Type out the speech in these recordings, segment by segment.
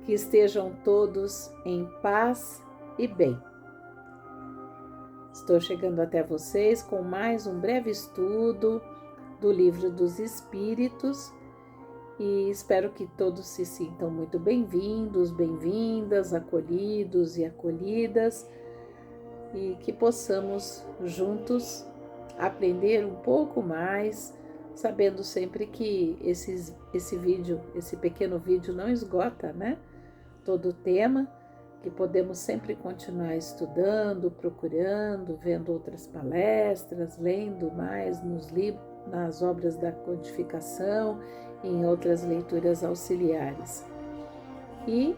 que estejam todos em paz e bem. Estou chegando até vocês com mais um breve estudo do Livro dos Espíritos e espero que todos se sintam muito bem-vindos, bem-vindas, acolhidos e acolhidas e que possamos juntos aprender um pouco mais, sabendo sempre que esse pequeno vídeo não esgota, né? Todo o tema, que podemos sempre continuar estudando, procurando, vendo outras palestras, lendo mais nos livros, nas obras da codificação e em outras leituras auxiliares. E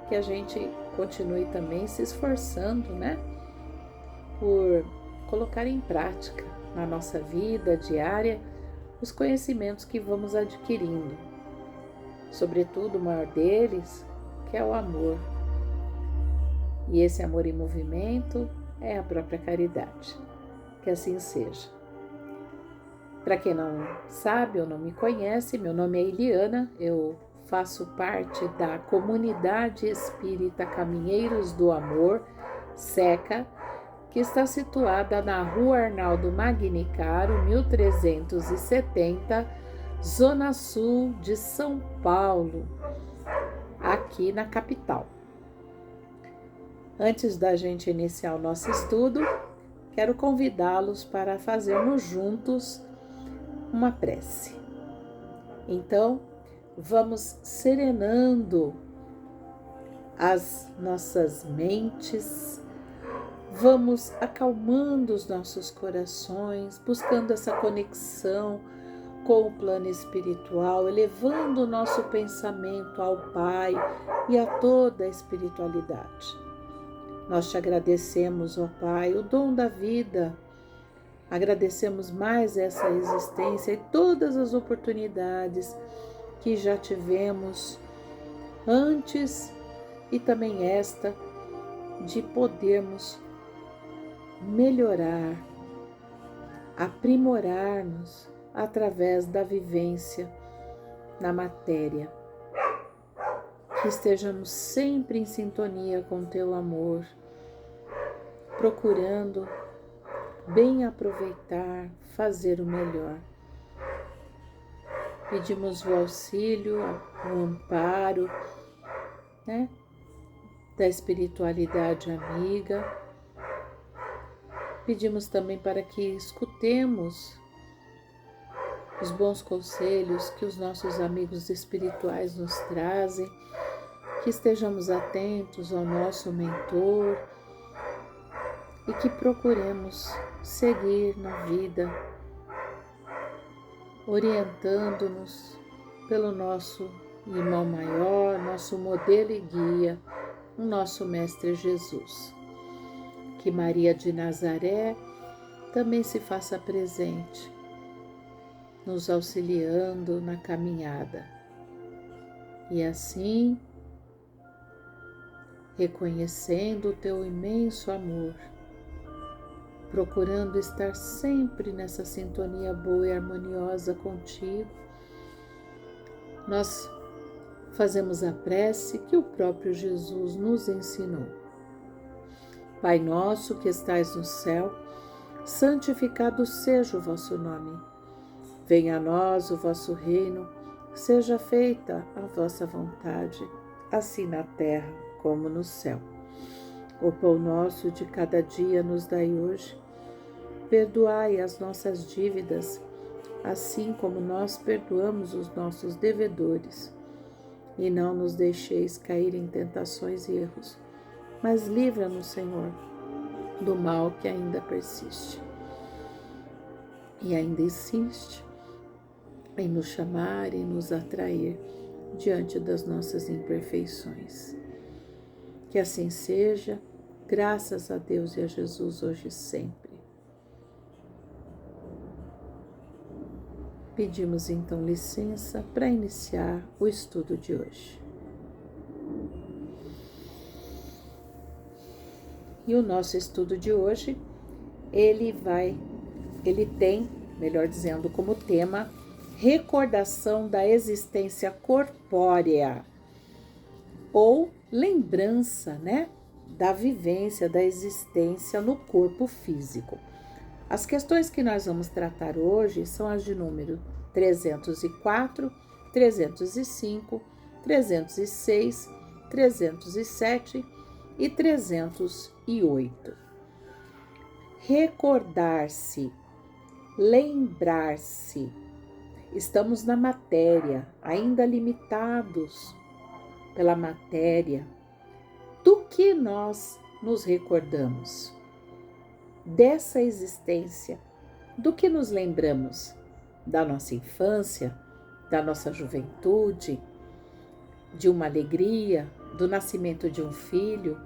que a gente continue também se esforçando, né? Por colocar em prática na nossa vida diária os conhecimentos que vamos adquirindo. Sobretudo, o maior deles, que é o amor. E esse amor em movimento é a própria caridade. Que assim seja. Para quem não sabe ou não me conhece, meu nome é Eliana, eu faço parte da Comunidade Espírita Caminheiros do Amor, SECA, que está situada na Rua Arnaldo Magnicaro, 1370, Zona Sul de São Paulo, aqui na capital. Antes da gente iniciar o nosso estudo, quero convidá-los para fazermos juntos uma prece. Então, vamos serenando as nossas mentes, vamos acalmando os nossos corações, buscando essa conexão com o plano espiritual, elevando o nosso pensamento ao Pai e a toda a espiritualidade. Nós te agradecemos, ó Pai, o dom da vida. Agradecemos mais essa existência e todas as oportunidades que já tivemos antes e também esta de podermos melhorar, aprimorar-nos através da vivência na matéria. Que estejamos sempre em sintonia com teu amor, procurando bem aproveitar, fazer o melhor. Pedimos o auxílio, o amparo, né, da espiritualidade amiga. Pedimos também para que escutemos os bons conselhos que os nossos amigos espirituais nos trazem, que estejamos atentos ao nosso mentor e que procuremos seguir na vida, orientando-nos pelo nosso irmão maior, nosso modelo e guia, o nosso Mestre Jesus. Que Maria de Nazaré também se faça presente, nos auxiliando na caminhada. E assim, reconhecendo o teu imenso amor, procurando estar sempre nessa sintonia boa e harmoniosa contigo, nós fazemos a prece que o próprio Jesus nos ensinou. Pai nosso que estais no céu, santificado seja o vosso nome. Venha a nós o vosso reino, seja feita a vossa vontade, assim na terra como no céu. O pão nosso de cada dia nos dai hoje. Perdoai as nossas dívidas, assim como nós perdoamos os nossos devedores. E não nos deixeis cair em tentações e erros, mas livra-nos, Senhor, do mal que ainda persiste. E ainda insiste em nos chamar e nos atrair diante das nossas imperfeições. Que assim seja, graças a Deus e a Jesus hoje e sempre. Pedimos então licença para iniciar o estudo de hoje. E o nosso estudo de hoje, ele tem, melhor dizendo, como tema, recordação da existência corpórea. ou lembrança, né, da vivência, da existência no corpo físico. As questões que nós vamos tratar hoje são as de número 304, 305, 306, 307 e 308. Recordar-se, lembrar-se. Estamos na matéria, ainda limitados pela matéria. Do que nós nos recordamos? Dessa existência. Do que nos lembramos? Da nossa infância, da nossa juventude, de uma alegria, do nascimento de um filho,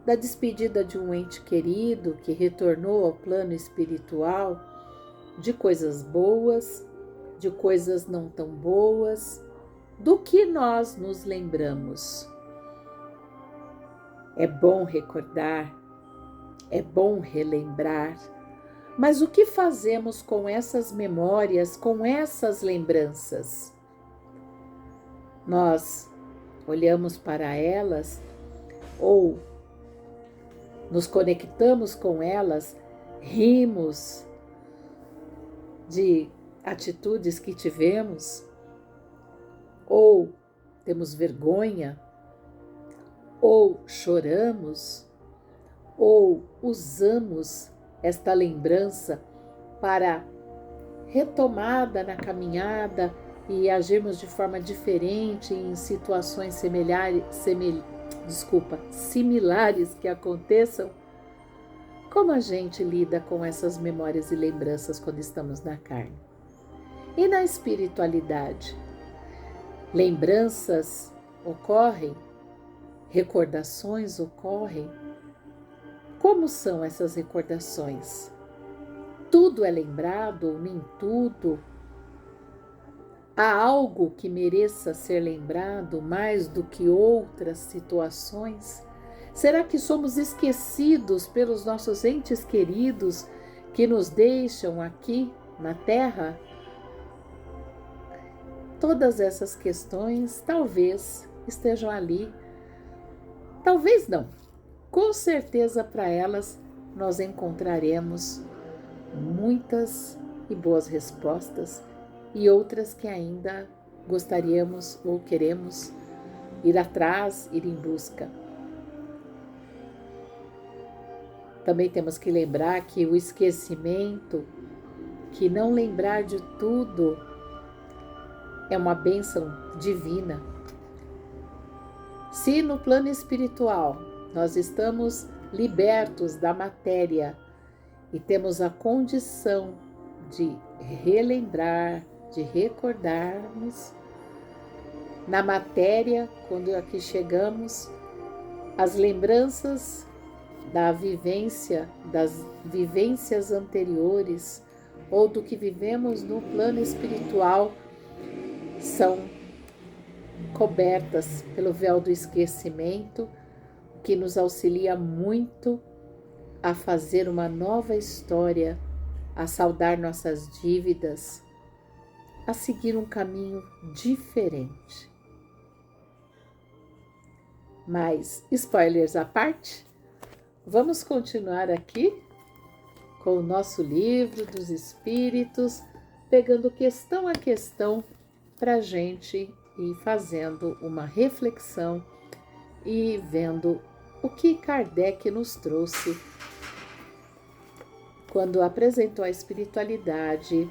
da despedida de um ente querido que retornou ao plano espiritual, de coisas boas, de coisas não tão boas. Do que nós nos lembramos? É bom recordar, é bom relembrar, mas o que fazemos com essas memórias, com essas lembranças? Nós olhamos para elas ou nos conectamos com elas, rimos de atitudes que tivemos, ou temos vergonha, ou choramos, ou usamos esta lembrança para retomada na caminhada e agirmos de forma diferente em situações similares que aconteçam. Como a gente lida com essas memórias e lembranças quando estamos na carne? E na espiritualidade? Lembranças ocorrem? Recordações ocorrem? Como são essas recordações? Tudo é lembrado ou nem tudo? Há algo que mereça ser lembrado mais do que outras situações? Será que somos esquecidos pelos nossos entes queridos que nos deixam aqui na Terra? Todas essas questões talvez estejam ali. Talvez não. Com certeza para elas nós encontraremos muitas e boas respostas e outras que ainda gostaríamos ou queremos ir atrás, ir em busca. Também temos que lembrar que o esquecimento, que não lembrar de tudo, é uma bênção divina. Se no plano espiritual nós estamos libertos da matéria e temos a condição de relembrar, de recordarmos, na matéria, quando aqui chegamos, as lembranças da vivência, das vivências anteriores ou do que vivemos no plano espiritual são cobertas pelo véu do esquecimento, que nos auxilia muito a fazer uma nova história, a saldar nossas dívidas, a seguir um caminho diferente. Mas, spoilers à parte, vamos continuar aqui com o nosso livro dos Espíritos, pegando questão a questão para a gente ir fazendo uma reflexão e vendo o que Kardec nos trouxe quando apresentou a espiritualidade,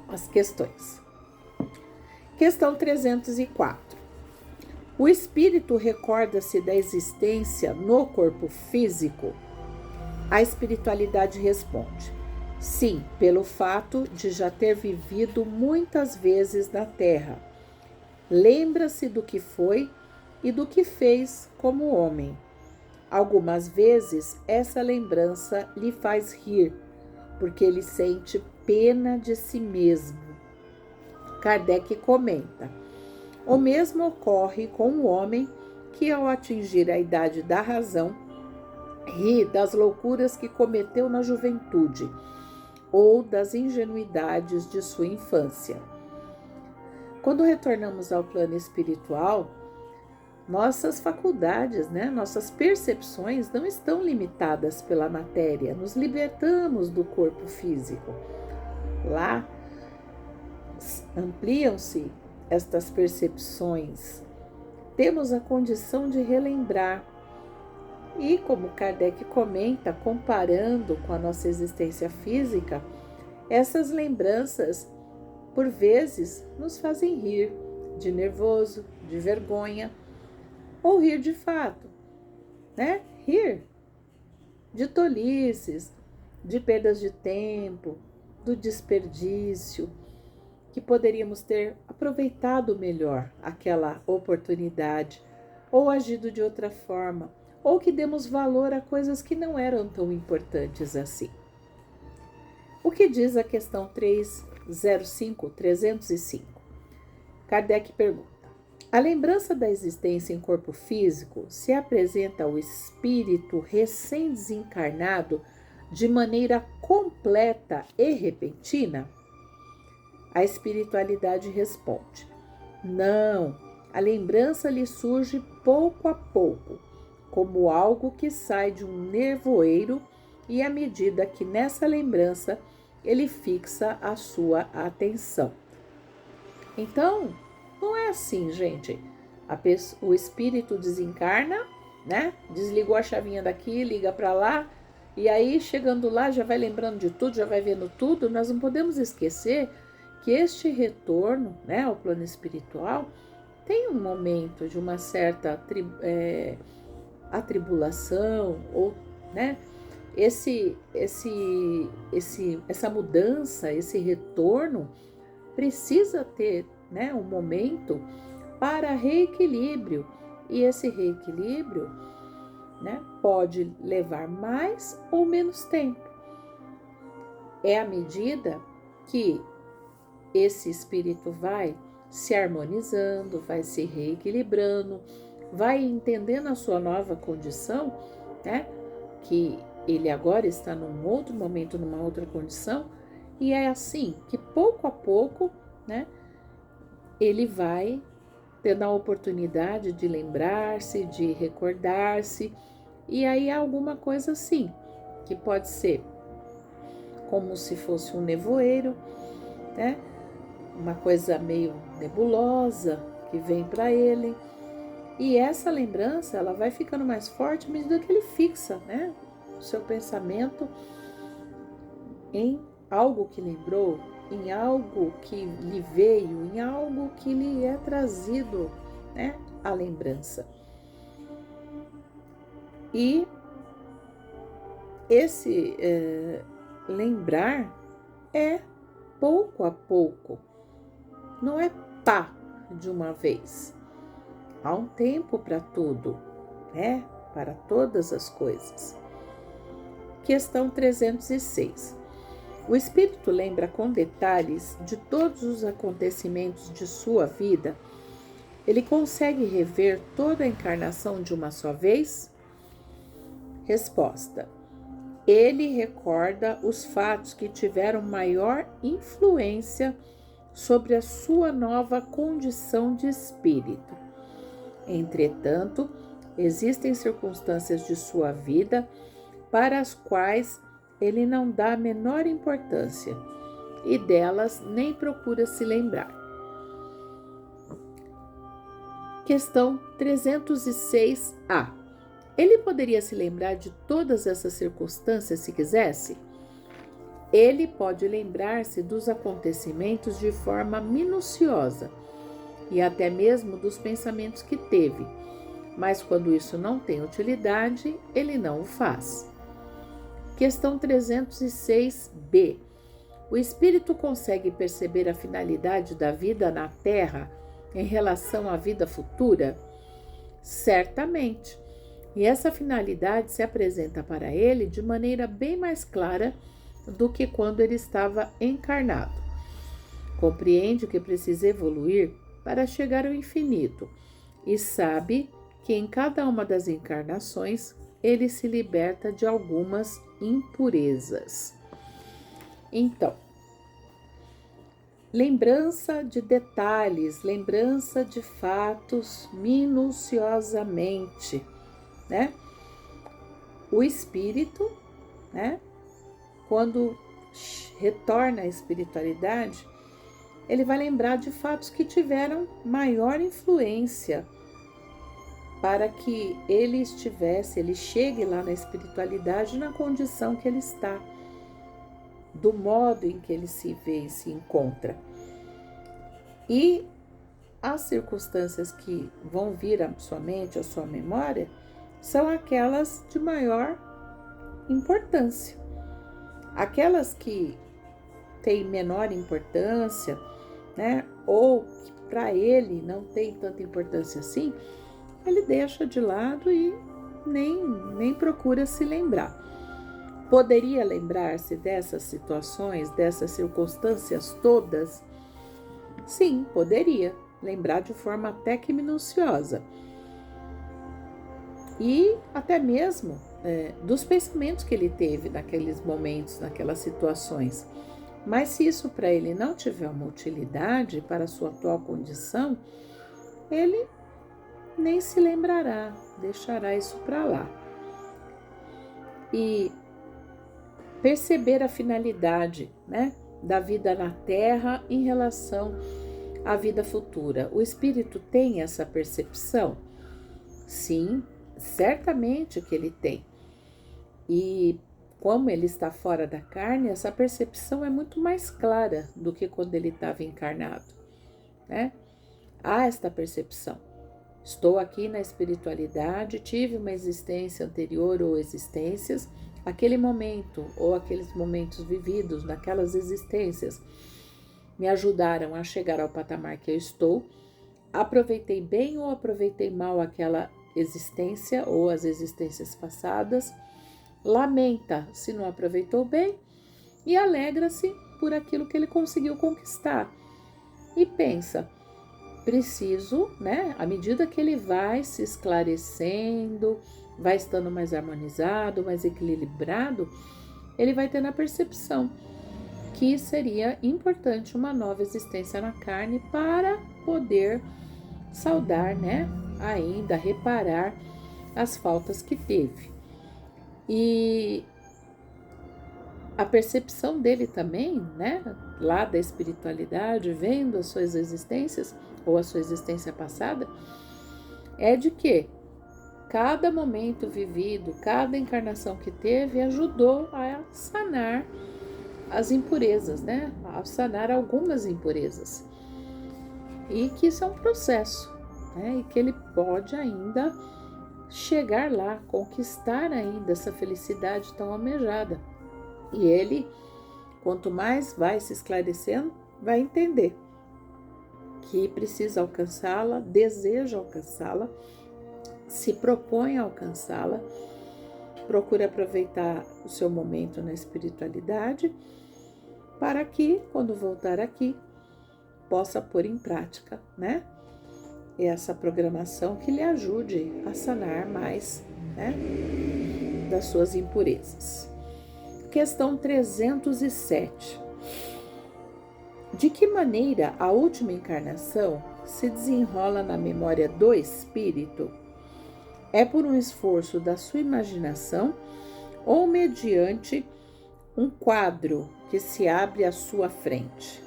as questões. Questão 304. O espírito recorda-se da existência no corpo físico? A espiritualidade responde: sim, pelo fato de já ter vivido muitas vezes na Terra. Lembra-se do que foi e do que fez como homem. Algumas vezes essa lembrança lhe faz rir, porque ele sente pena de si mesmo. Kardec comenta: o mesmo ocorre com o homem que, ao atingir a idade da razão, ri das loucuras que cometeu na juventude ou das ingenuidades de sua infância. Quando retornamos ao plano espiritual, Nossas faculdades, né, nossas percepções não estão limitadas pela matéria. Nos libertamos do corpo físico. Lá ampliam-se estas percepções. Temos a condição de relembrar. E como Kardec comenta, comparando com a nossa existência física, essas lembranças, por vezes, nos fazem rir de nervoso, de vergonha, ou rir de fato, né? Rir de tolices, de perdas de tempo, do desperdício, que poderíamos ter aproveitado melhor aquela oportunidade, ou agido de outra forma, ou que demos valor a coisas que não eram tão importantes assim. O que diz a questão 305? Kardec pergunta: a lembrança da existência em corpo físico se apresenta ao espírito recém-desencarnado de maneira completa e repentina? A espiritualidade responde: não, a lembrança lhe surge pouco a pouco, como algo que sai de um nevoeiro, e à medida que nessa lembrança ele fixa a sua atenção. Então, não é assim, gente. O espírito desencarna, né? Desligou a chavinha daqui, liga para lá, e aí chegando lá já vai lembrando de tudo, já vai vendo tudo. Nós não podemos esquecer que este retorno, né, ao plano espiritual tem um momento de uma certa atribulação, ou, né, essa mudança, esse retorno precisa ter, né, um momento para reequilíbrio, e esse reequilíbrio, né, pode levar mais ou menos tempo. É à medida que esse espírito vai se harmonizando, vai se reequilibrando, vai entendendo a sua nova condição, né, que ele agora está num outro momento, numa outra condição, e é assim que pouco a pouco, né, ele vai tendo a oportunidade de lembrar-se, de recordar-se, e aí há alguma coisa assim, que pode ser como se fosse um nevoeiro, né, uma coisa meio nebulosa que vem para ele, e essa lembrança ela vai ficando mais forte à medida que ele fixa, né, o seu pensamento em algo que lembrou, em algo que lhe veio, em algo que lhe é trazido, né, a lembrança. E esse lembrar é pouco a pouco, não é pá de uma vez. Há um tempo para tudo, né? Para todas as coisas. Questão 306. O espírito lembra com detalhes de todos os acontecimentos de sua vida? Ele consegue rever toda a encarnação de uma só vez? Resposta: ele recorda os fatos que tiveram maior influência sobre a sua nova condição de espírito. Entretanto, existem circunstâncias de sua vida para as quais ele não dá a menor importância e delas nem procura se lembrar. Questão 306A. Ele poderia se lembrar de todas essas circunstâncias se quisesse? Ele pode lembrar-se dos acontecimentos de forma minuciosa e até mesmo dos pensamentos que teve, mas quando isso não tem utilidade, ele não o faz. Questão 306B. O espírito consegue perceber a finalidade da vida na Terra em relação à vida futura? Certamente. E essa finalidade se apresenta para ele de maneira bem mais clara do que quando ele estava encarnado. Compreende que precisa evoluir para chegar ao infinito e sabe que em cada uma das encarnações ele se liberta de algumas impurezas. Então, lembrança de detalhes, lembrança de fatos minuciosamente, né? O espírito, né, quando retorna à espiritualidade, ele vai lembrar de fatos que tiveram maior influência para que ele chegue lá na espiritualidade na condição que ele está, do modo em que ele se vê e se encontra. E as circunstâncias que vão vir à sua mente, à sua memória, são aquelas de maior importância. Aquelas que têm menor importância, né, ou que para ele não tem tanta importância assim, ele deixa de lado e nem procura se lembrar. Poderia lembrar-se dessas situações, dessas circunstâncias todas? Sim, poderia lembrar de forma até que minuciosa. E até mesmo dos pensamentos que ele teve naqueles momentos, naquelas situações. Mas se isso para ele não tiver uma utilidade para a sua atual condição, ele nem se lembrará, deixará isso para lá. E perceber a finalidade, né, da vida na Terra em relação à vida futura. O espírito tem essa percepção? Sim, certamente que ele tem. E como ele está fora da carne, essa percepção é muito mais clara do que quando ele estava encarnado, né? Há esta percepção. Estou aqui na espiritualidade, tive uma existência anterior ou existências, aquele momento ou aqueles momentos vividos naquelas existências me ajudaram a chegar ao patamar que eu estou. Aproveitei bem ou aproveitei mal aquela existência ou as existências passadas. Lamenta se não aproveitou bem e alegra-se por aquilo que ele conseguiu conquistar. E pensa, preciso, né? À medida que ele vai se esclarecendo, vai estando mais harmonizado, mais equilibrado, ele vai tendo a percepção que seria importante uma nova existência na carne para poder saldar, né? Ainda reparar as faltas que teve. E a percepção dele também, né? Lá da espiritualidade, vendo as suas existências ou a sua existência passada, é de que cada momento vivido, cada encarnação que teve ajudou a sanar as impurezas, né? A sanar algumas impurezas. E que isso é um processo, né? E que ele pode ainda chegar lá, conquistar ainda essa felicidade tão almejada. E ele, quanto mais vai se esclarecendo, vai entender que precisa alcançá-la, deseja alcançá-la, se propõe a alcançá-la, procura aproveitar o seu momento na espiritualidade para que, quando voltar aqui, possa pôr em prática, né? Essa programação que lhe ajude a sanar mais, né, das suas impurezas. Questão 307. De que maneira a última encarnação se desenrola na memória do espírito? É por um esforço da sua imaginação ou mediante um quadro que se abre à sua frente?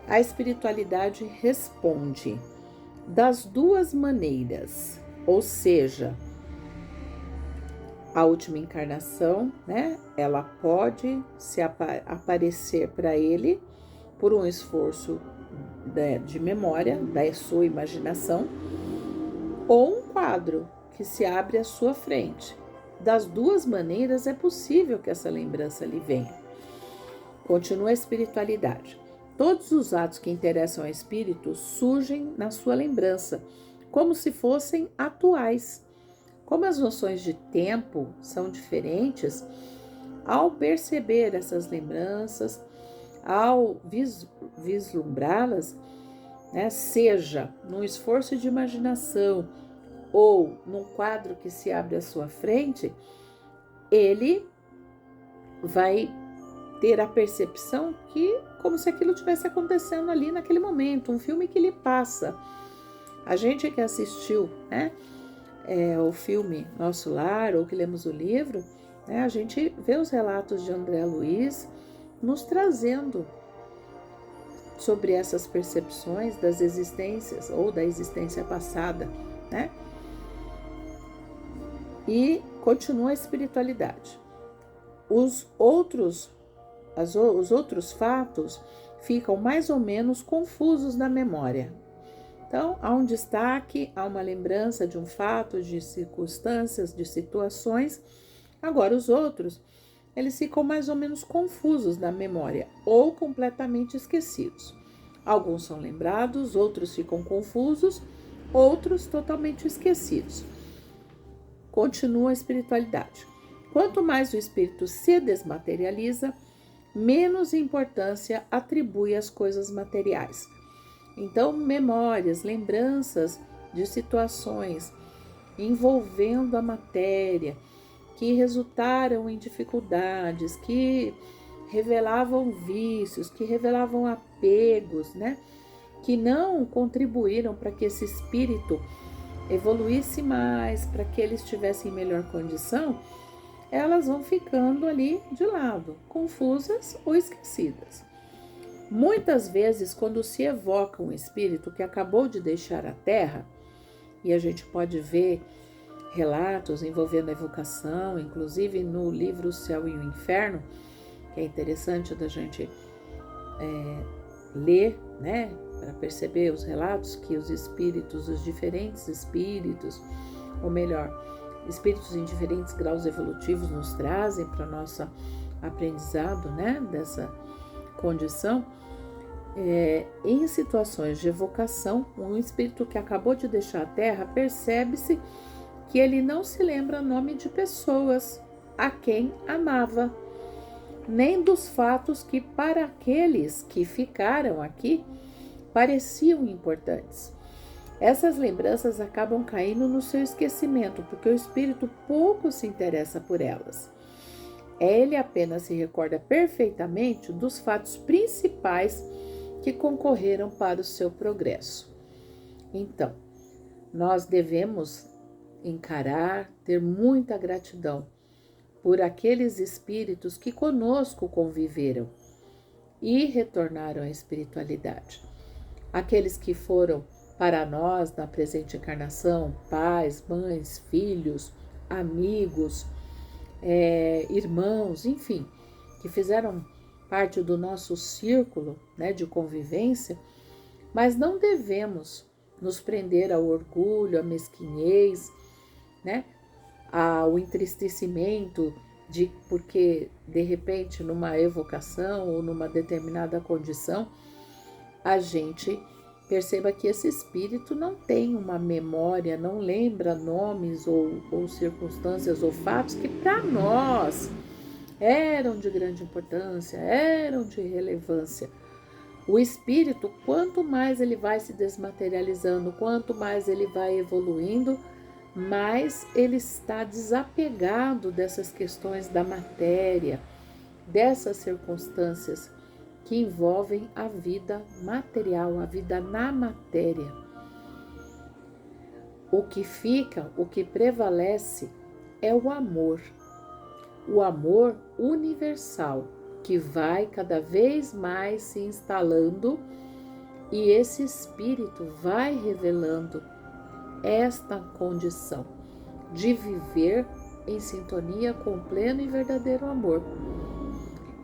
A espiritualidade responde: das duas maneiras, ou seja, a última encarnação, né, ela pode se aparecer para ele por um esforço de memória, da sua imaginação, ou um quadro que se abre à sua frente. Das duas maneiras é possível que essa lembrança lhe venha. Continua a espiritualidade. Todos os atos que interessam ao espírito surgem na sua lembrança, como se fossem atuais. Como as noções de tempo são diferentes, ao perceber essas lembranças, ao vislumbrá-las, né, seja num esforço de imaginação ou num quadro que se abre à sua frente, ele vai ter a percepção que, como se aquilo estivesse acontecendo ali naquele momento, um filme que lhe passa. A gente que assistiu, né, o filme Nosso Lar, ou que lemos o livro, né, a gente vê os relatos de André Luiz nos trazendo sobre essas percepções das existências ou da existência passada, né? E continua a espiritualidade. Os outros fatos ficam mais ou menos confusos na memória. Então, há um destaque, há uma lembrança de um fato, de circunstâncias, de situações. Agora, os outros, eles ficam mais ou menos confusos na memória ou completamente esquecidos. Alguns são lembrados, outros ficam confusos, outros totalmente esquecidos. Continua a espiritualidade. Quanto mais o espírito se desmaterializa, menos importância atribui às coisas materiais. Então, memórias, lembranças de situações envolvendo a matéria, que resultaram em dificuldades, que revelavam vícios, que revelavam apegos, né? Que não contribuíram para que esse espírito evoluísse mais, para que ele estivesse em melhor condição, elas vão ficando ali de lado, confusas ou esquecidas. Muitas vezes, quando se evoca um espírito que acabou de deixar a Terra, e a gente pode ver relatos envolvendo a evocação, inclusive no livro O Céu e o Inferno, que é interessante da gente ler, né, para perceber os relatos que os espíritos, os diferentes espíritos, ou melhor, espíritos em diferentes graus evolutivos nos trazem para nosso aprendizado, né, dessa condição. Em situações de evocação, um espírito que acabou de deixar a Terra, percebe-se que ele não se lembra o nome de pessoas a quem amava, nem dos fatos que para aqueles que ficaram aqui pareciam importantes. Essas lembranças acabam caindo no seu esquecimento, porque o espírito pouco se interessa por elas. Ele apenas se recorda perfeitamente dos fatos principais que concorreram para o seu progresso. Então, nós devemos encarar, ter muita gratidão por aqueles espíritos que conosco conviveram e retornaram à espiritualidade. Aqueles que foram para nós na presente encarnação, pais, mães, filhos, amigos, irmãos, enfim, que fizeram parte do nosso círculo, né, de convivência, mas não devemos nos prender ao orgulho, à mesquinhez, né, ao entristecimento porque de repente numa evocação ou numa determinada condição a gente perceba que esse espírito não tem uma memória, não lembra nomes ou circunstâncias ou fatos que para nós eram de grande importância, eram de relevância. O espírito, quanto mais ele vai se desmaterializando, quanto mais ele vai evoluindo, mais ele está desapegado dessas questões da matéria, dessas circunstâncias que envolvem a vida material, a vida na matéria. O que fica, o que prevalece é o amor universal, que vai cada vez mais se instalando e esse espírito vai revelando esta condição de viver em sintonia com o pleno e verdadeiro amor.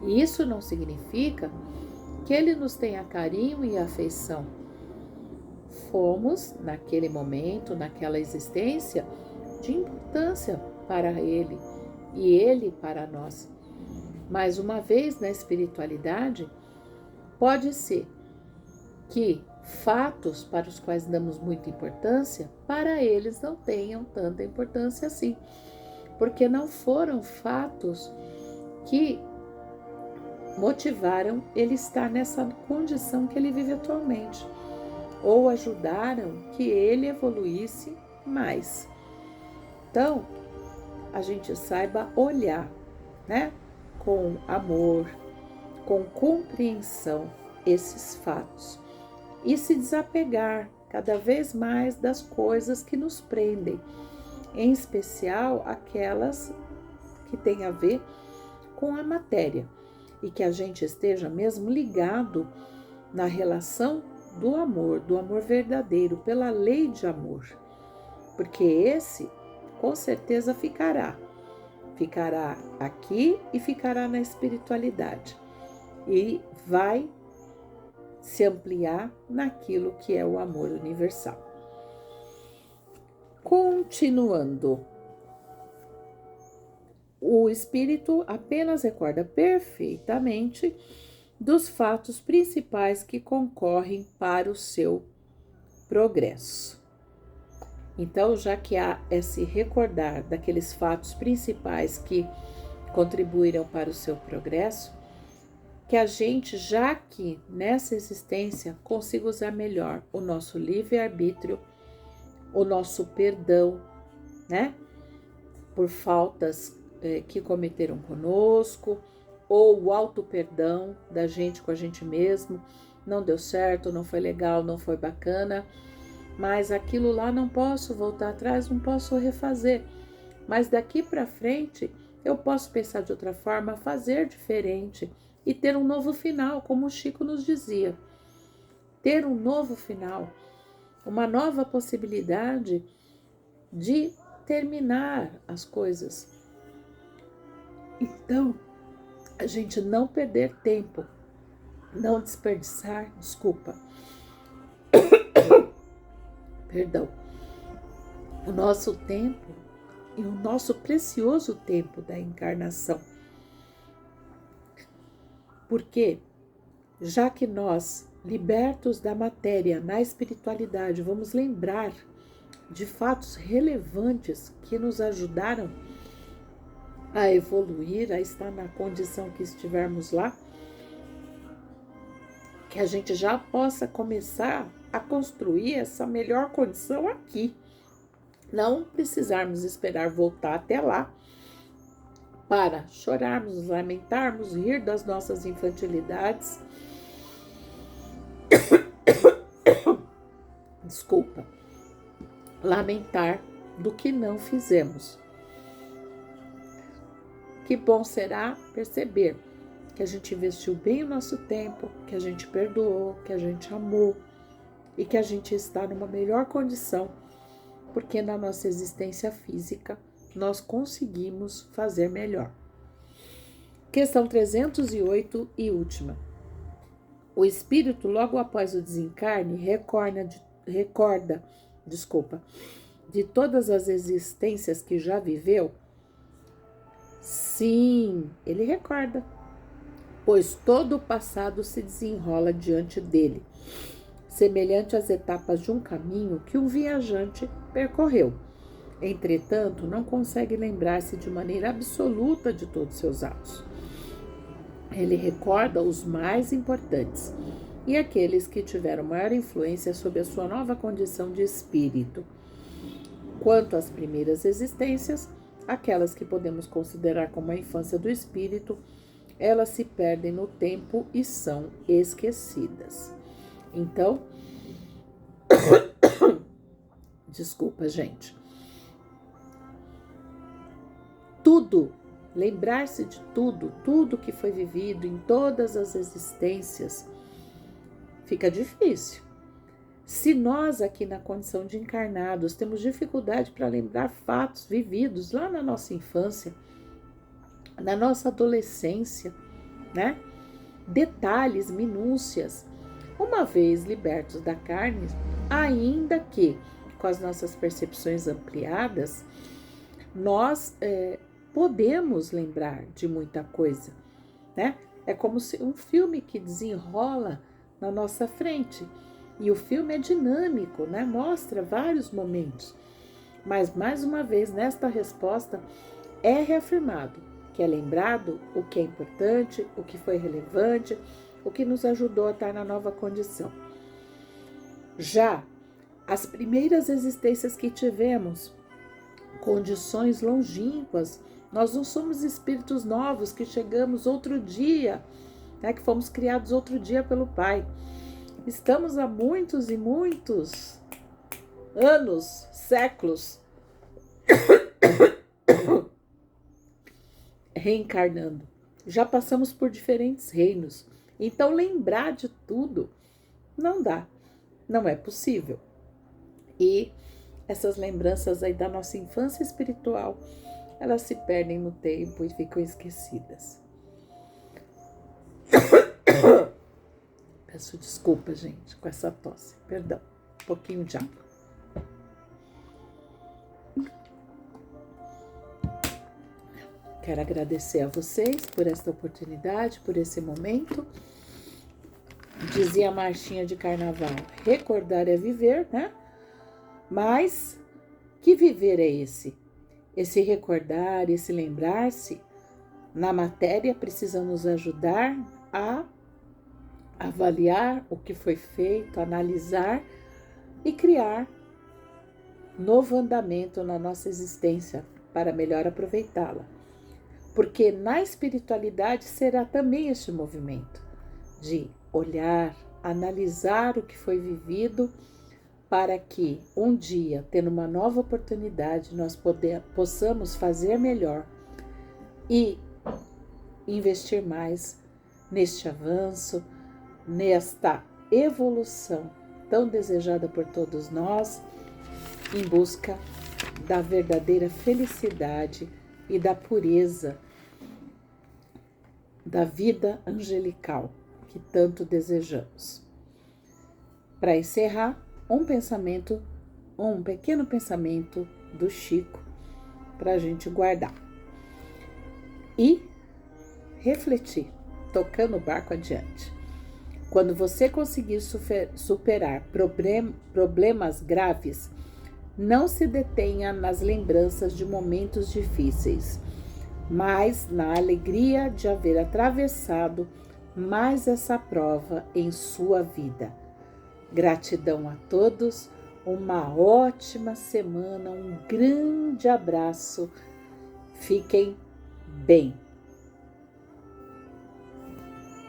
E isso não significa que ele nos tenha carinho e afeição. Fomos, naquele momento, naquela existência, de importância para ele e ele para nós. Mas uma vez na espiritualidade, pode ser que fatos para os quais damos muita importância, para eles não tenham tanta importância assim, porque não foram fatos que motivaram ele estar nessa condição que ele vive atualmente, ou ajudaram que ele evoluísse mais. Então, a gente saiba olhar, né, com amor, com compreensão esses fatos e se desapegar cada vez mais das coisas que nos prendem, em especial aquelas que têm a ver com a matéria, e que a gente esteja mesmo ligado na relação do amor verdadeiro, pela lei de amor, porque esse com certeza ficará aqui e ficará na espiritualidade e vai se ampliar naquilo que é o amor universal. Continuando, o espírito apenas recorda perfeitamente dos fatos principais que concorrem para o seu progresso. Então, já que há esse recordar daqueles fatos principais que contribuíram para o seu progresso, que a gente, já que nessa existência, consiga usar melhor o nosso livre-arbítrio, o nosso perdão, né? Por faltas que cometeram conosco, ou o auto-perdão da gente com a gente mesmo. Não deu certo, não foi legal, não foi bacana, mas aquilo lá não posso voltar atrás, não posso refazer. Mas daqui para frente eu posso pensar de outra forma, fazer diferente e ter um novo final, como o Chico nos dizia. Ter um novo final, uma nova possibilidade de terminar as coisas. Então, a gente não perder tempo, não desperdiçar, o nosso tempo e o nosso precioso tempo da encarnação. Porque, já que nós, libertos da matéria na espiritualidade, vamos lembrar de fatos relevantes que nos ajudaram a evoluir, a estar na condição que estivermos lá, que a gente já possa começar a construir essa melhor condição aqui. Não precisarmos esperar voltar até lá para chorarmos, lamentarmos, rir das nossas infantilidades. Lamentar do que não fizemos. Que bom será perceber que a gente investiu bem o nosso tempo, que a gente perdoou, que a gente amou e que a gente está numa melhor condição, porque na nossa existência física nós conseguimos fazer melhor. Questão 308 e última. O espírito, logo após o desencarne, recorda de todas as existências que já viveu? Sim, ele recorda, pois todo o passado se desenrola diante dele, semelhante às etapas de um caminho que um viajante percorreu. Entretanto, não consegue lembrar-se de maneira absoluta de todos seus atos. Ele recorda os mais importantes e aqueles que tiveram maior influência sobre a sua nova condição de espírito. Quanto às primeiras existências, aquelas que podemos considerar como a infância do espírito, elas se perdem no tempo e são esquecidas. Então, desculpa, gente. Tudo, lembrar-se de tudo que foi vivido em todas as existências, fica difícil. Se nós aqui na condição de encarnados temos dificuldade para lembrar fatos vividos lá na nossa infância, na nossa adolescência, né? Detalhes, minúcias, uma vez libertos da carne, ainda que com as nossas percepções ampliadas, nós podemos lembrar de muita coisa, né? É como se um filme que desenrola na nossa frente. E o filme é dinâmico, né? Mostra vários momentos. Mas, mais uma vez, nesta resposta, é reafirmado que é lembrado o que é importante, o que foi relevante, o que nos ajudou a estar na nova condição. Já as primeiras existências que tivemos, condições longínquas, nós não somos espíritos novos que chegamos outro dia né, que fomos criados outro dia pelo Pai. Estamos há muitos e muitos anos, séculos, reencarnando. Já passamos por diferentes reinos. Então, lembrar de tudo não dá, não é possível. E essas lembranças aí da nossa infância espiritual, elas se perdem no tempo e ficam esquecidas. Peço desculpa, gente, com essa tosse. Perdão, um pouquinho de água. Quero agradecer a vocês por esta oportunidade, por esse momento. Dizia a marchinha de carnaval, recordar é viver, né? Mas que viver é esse? Esse recordar, esse lembrar-se, na matéria precisa nos ajudar a avaliar o que foi feito, analisar e criar novo andamento na nossa existência para melhor aproveitá-la. Porque na espiritualidade será também este movimento de olhar, analisar o que foi vivido para que um dia, tendo uma nova oportunidade, nós possamos fazer melhor e investir mais neste avanço, nesta evolução tão desejada por todos nós, em busca da verdadeira felicidade e da pureza da vida angelical que tanto desejamos. Para encerrar, um pequeno pensamento do Chico para a gente guardar e refletir, tocando o barco adiante. Quando você conseguir superar problemas graves, não se detenha nas lembranças de momentos difíceis, mas na alegria de haver atravessado mais essa prova em sua vida. Gratidão a todos, uma ótima semana, um grande abraço, fiquem bem.